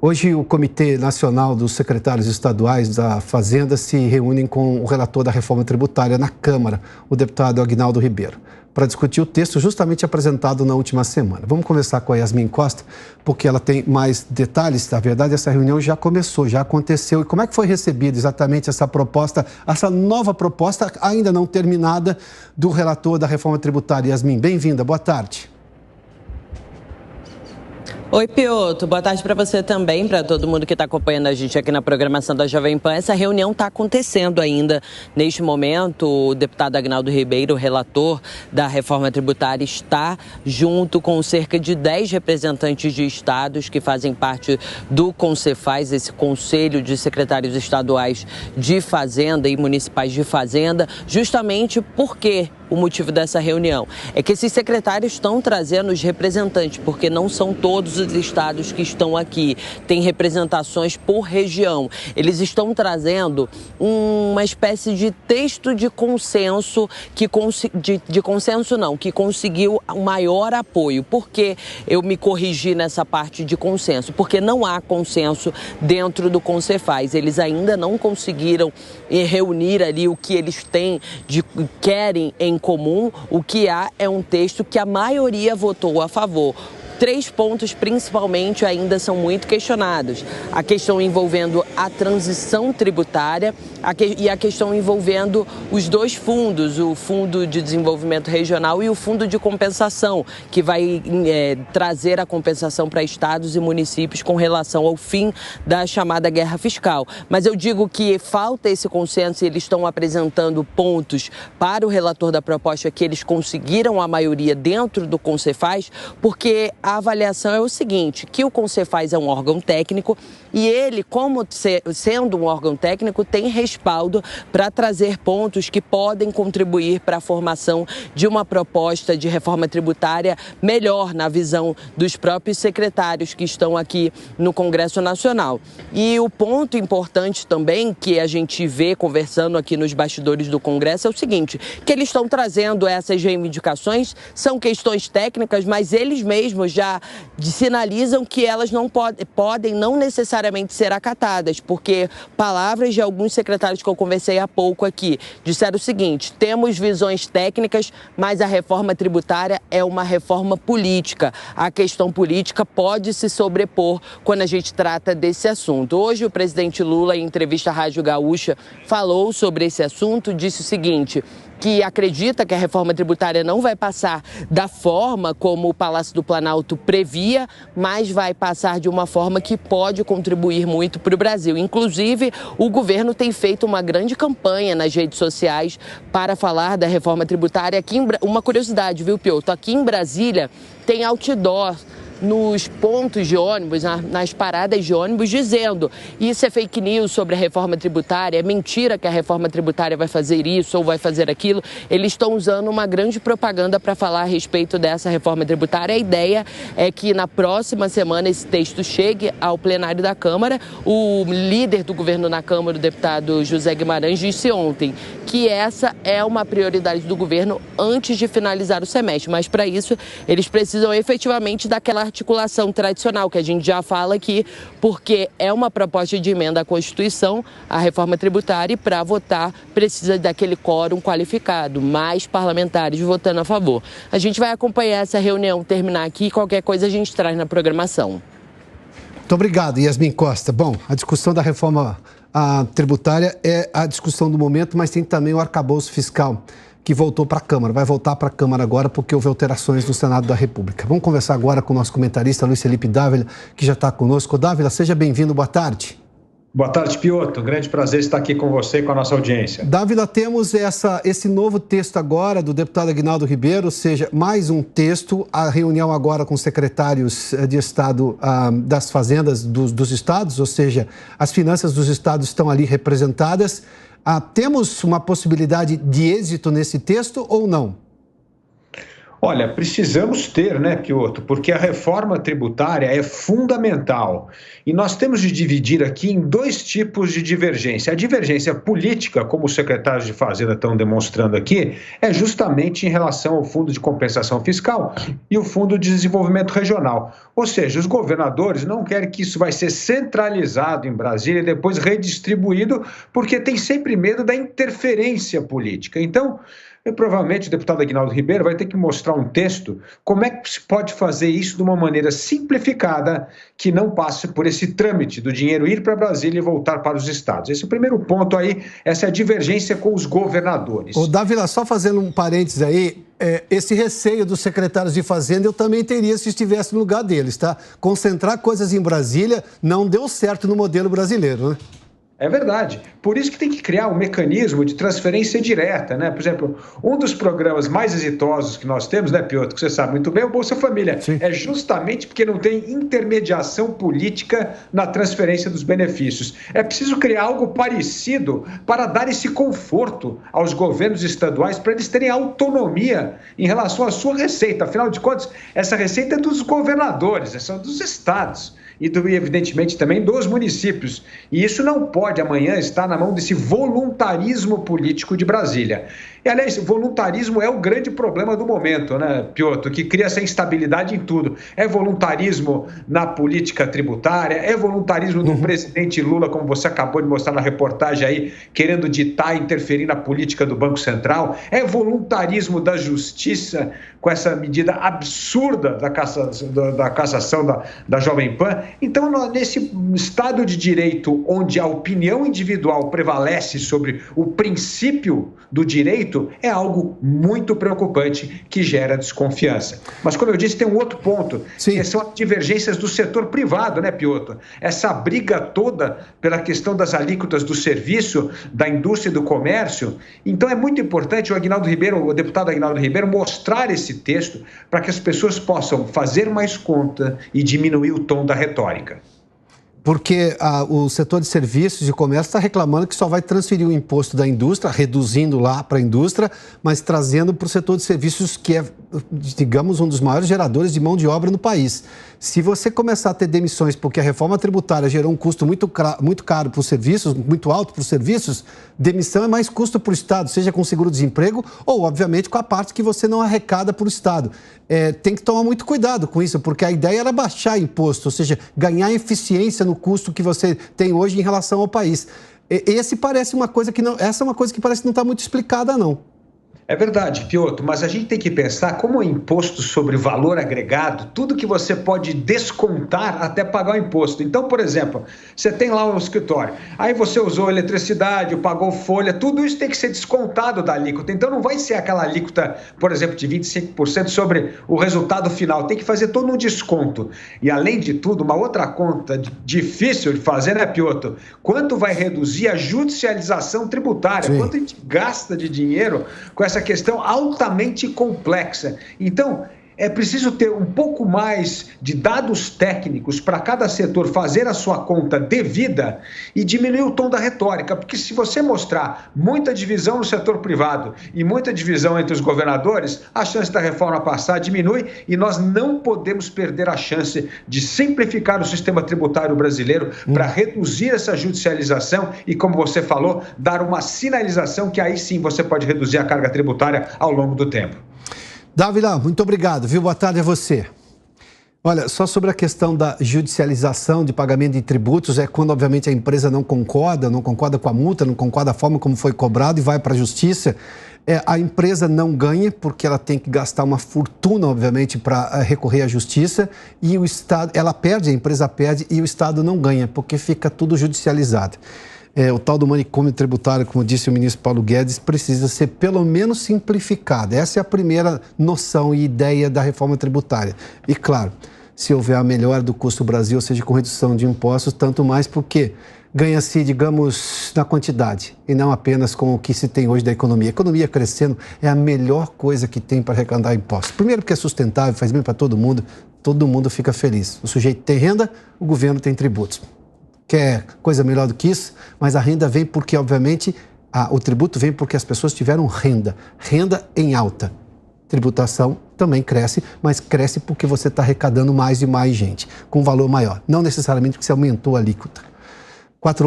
Hoje, o Comitê Nacional dos Secretários Estaduais da Fazenda se reúne com o relator da reforma tributária na Câmara, o deputado Aguinaldo Ribeiro, para discutir o texto justamente apresentado na última semana. Vamos começar com a Yasmin Costa, porque ela tem mais detalhes. Na verdade, essa reunião já começou, já aconteceu. E como é que foi recebida exatamente essa proposta, essa nova proposta, ainda não terminada, do relator da reforma tributária? Yasmin, bem-vinda, boa tarde. Oi, Pioto. Boa tarde para você também, para todo mundo que está acompanhando a gente aqui na programação da Jovem Pan. Essa reunião está acontecendo ainda neste momento. O deputado Aguinaldo Ribeiro, relator da reforma tributária, está junto com cerca de 10 representantes de estados que fazem parte do CONCEFAZ, esse Conselho de Secretários Estaduais de Fazenda e Municipais de Fazenda, justamente porque o motivo dessa reunião é que esses secretários estão trazendo os representantes, porque não são todos os estados que estão aqui, tem representações por região. Eles estão trazendo uma espécie de texto de consenso, que conseguiu um maior apoio. Por que eu me corrigi nessa parte de consenso? Porque não há consenso dentro do CONCEFAZ. Eles ainda não conseguiram reunir ali o que eles querem em comum. O que há é um texto que a maioria votou a favor. 3 pontos, principalmente, ainda são muito questionados. A questão envolvendo a transição tributária e a questão envolvendo os 2 fundos, o Fundo de Desenvolvimento Regional e o Fundo de Compensação, que vai trazer a compensação para estados e municípios com relação ao fim da chamada guerra fiscal. Mas eu digo que falta esse consenso e eles estão apresentando pontos para o relator da proposta que eles conseguiram a maioria dentro do CONCEFAZ, porque a avaliação é o seguinte, que o CONCEFAZ é um órgão técnico e ele, como sendo um órgão técnico, tem respaldo para trazer pontos que podem contribuir para a formação de uma proposta de reforma tributária melhor na visão dos próprios secretários que estão aqui no Congresso Nacional. E o ponto importante também que a gente vê conversando aqui nos bastidores do Congresso é o seguinte, que eles estão trazendo essas reivindicações, são questões técnicas, mas eles mesmos já sinalizam que elas não podem não necessariamente ser acatadas, porque palavras de alguns secretários que eu conversei há pouco aqui disseram o seguinte, temos visões técnicas, mas a reforma tributária é uma reforma política. A questão política pode se sobrepor quando a gente trata desse assunto. Hoje o presidente Lula, em entrevista à Rádio Gaúcha, falou sobre esse assunto, disse o seguinte, que acredita que a reforma tributária não vai passar da forma como o Palácio do Planalto previa, mas vai passar de uma forma que pode contribuir muito para o Brasil. Inclusive, o governo tem feito uma grande campanha nas redes sociais para falar da reforma tributária. Uma curiosidade, viu, Pioto? Aqui em Brasília tem outdoor nos pontos de ônibus, nas paradas de ônibus, dizendo isso é fake news sobre a reforma tributária, é mentira que a reforma tributária vai fazer isso ou vai fazer aquilo. Eles estão usando uma grande propaganda para falar a respeito dessa reforma tributária. A ideia é que na próxima semana esse texto chegue ao plenário da Câmara. O líder do governo na Câmara, o deputado José Guimarães, disse ontem que essa é uma prioridade do governo antes de finalizar o semestre. Mas para isso eles precisam efetivamente daquela articulação tradicional que a gente já fala aqui, porque é uma proposta de emenda à Constituição, a reforma tributária, e para votar precisa daquele quórum qualificado, mais parlamentares votando a favor. A gente vai acompanhar essa reunião terminar aqui e qualquer coisa a gente traz na programação. Muito obrigado, Yasmin Costa. Bom, a discussão da reforma tributária é a discussão do momento, mas tem também o arcabouço fiscal, que voltou para a Câmara, vai voltar para a Câmara agora porque houve alterações no Senado da República. Vamos conversar agora com o nosso comentarista Luiz Felipe Dávila, que já está conosco. Dávila, seja bem-vindo, boa tarde. Boa tarde, Pioto. Grande prazer estar aqui com você e com a nossa audiência. Dávila, temos esse novo texto agora do deputado Aguinaldo Ribeiro, ou seja, mais um texto, a reunião agora com secretários de Estado das fazendas dos estados, ou seja, as finanças dos estados estão ali representadas. Temos uma possibilidade de êxito nesse texto ou não? Olha, precisamos ter, né, Piotr, porque a reforma tributária é fundamental. E nós temos de dividir aqui em dois tipos de divergência. A divergência política, como os secretários de Fazenda estão demonstrando aqui, é justamente em relação ao Fundo de Compensação Fiscal e o Fundo de Desenvolvimento Regional. Ou seja, os governadores não querem que isso vai ser centralizado em Brasília e depois redistribuído, porque tem sempre medo da interferência política. Então, provavelmente o deputado Aguinaldo Ribeiro vai ter que mostrar um texto como é que se pode fazer isso de uma maneira simplificada que não passe por esse trâmite do dinheiro ir para Brasília e voltar para os estados. Esse é o primeiro ponto aí, essa é a divergência com os governadores. Ô, Dávila, só fazendo um parênteses aí, esse receio dos secretários de Fazenda eu também teria se estivesse no lugar deles, tá? Concentrar coisas em Brasília não deu certo no modelo brasileiro, né? É verdade. Por isso que tem que criar um mecanismo de transferência direta, né? Por exemplo, um dos programas mais exitosos que nós temos, né, Piotr, que você sabe muito bem, é o Bolsa Família. Sim. É justamente porque não tem intermediação política na transferência dos benefícios. É preciso criar algo parecido para dar esse conforto aos governos estaduais, para eles terem autonomia em relação à sua receita. Afinal de contas, essa receita é dos governadores, essa é dos estados. E, evidentemente, também dos municípios. E isso não pode amanhã estar na mão desse voluntarismo político de Brasília. E, aliás, voluntarismo é o grande problema do momento, né, Piotr, que cria essa instabilidade em tudo. É voluntarismo na política tributária, é voluntarismo do presidente Lula, como você acabou de mostrar na reportagem aí, querendo ditar e interferir na política do Banco Central, é voluntarismo da Justiça com essa medida absurda da cassação da Jovem Pan. Então, nesse Estado de Direito, onde a opinião individual prevalece sobre o princípio do direito, é algo muito preocupante que gera desconfiança. Mas, como eu disse, tem um outro ponto, que são as divergências do setor privado, né, Piotr? Essa briga toda pela questão das alíquotas do serviço, da indústria e do comércio. Então, é muito importante o deputado Aguinaldo Ribeiro, mostrar esse texto para que as pessoas possam fazer mais conta e diminuir o tom da retórica. Porque o setor de serviços e comércio está reclamando que só vai transferir o imposto da indústria, reduzindo lá para a indústria, mas trazendo para o setor de serviços, que é, digamos, um dos maiores geradores de mão de obra no país. Se você começar a ter demissões porque a reforma tributária gerou um custo muito caro para os serviços, muito alto para os serviços, demissão é mais custo para o Estado, seja com seguro-desemprego ou, obviamente, com a parte que você não arrecada para o Estado. Tem que tomar muito cuidado com isso, porque a ideia era baixar imposto, ou seja, ganhar eficiência no custo que você tem hoje em relação ao país. Essa é uma coisa que parece que não está muito explicada, não. É verdade, Piotr, mas a gente tem que pensar como o imposto sobre valor agregado, tudo que você pode descontar até pagar o imposto. Então, por exemplo, você tem lá um escritório, aí você usou eletricidade, pagou folha, tudo isso tem que ser descontado da alíquota. Então, não vai ser aquela alíquota, por exemplo, de 25% sobre o resultado final. Tem que fazer todo um desconto. E, além de tudo, uma outra conta difícil de fazer, né, Piotr? Quanto vai reduzir a judicialização tributária? Sim. Quanto a gente gasta de dinheiro com essa questão altamente complexa. Então, é preciso ter um pouco mais de dados técnicos para cada setor fazer a sua conta devida e diminuir o tom da retórica, porque se você mostrar muita divisão no setor privado e muita divisão entre os governadores, a chance da reforma passar diminui e nós não podemos perder a chance de simplificar o sistema tributário brasileiro para reduzir essa judicialização e, como você falou, dar uma sinalização que aí sim você pode reduzir a carga tributária ao longo do tempo. Dávila, muito obrigado, viu? Boa tarde a você. Olha, só sobre a questão da judicialização de pagamento de tributos, é quando, obviamente, a empresa não concorda com a multa, não concorda da forma como foi cobrado e vai para a justiça. A empresa não ganha, porque ela tem que gastar uma fortuna, obviamente, para recorrer à justiça, e o Estado, a empresa perde e o Estado não ganha, porque fica tudo judicializado. O tal do manicômio tributário, como disse o ministro Paulo Guedes, precisa ser pelo menos simplificado. Essa é a primeira noção e ideia da reforma tributária. E, claro, se houver a melhora do custo Brasil, ou seja, com redução de impostos, tanto mais porque ganha-se, digamos, na quantidade e não apenas com o que se tem hoje da economia. A economia crescendo é a melhor coisa que tem para arrecadar impostos. Primeiro porque é sustentável, faz bem para todo mundo fica feliz. O sujeito tem renda, o governo tem tributos. Quer coisa melhor do que isso, mas a renda vem porque, obviamente, o tributo vem porque as pessoas tiveram renda em alta. tributação também cresce, mas cresce porque você está arrecadando mais e mais gente, com um valor maior. Não necessariamente porque você aumentou a alíquota. 4 horas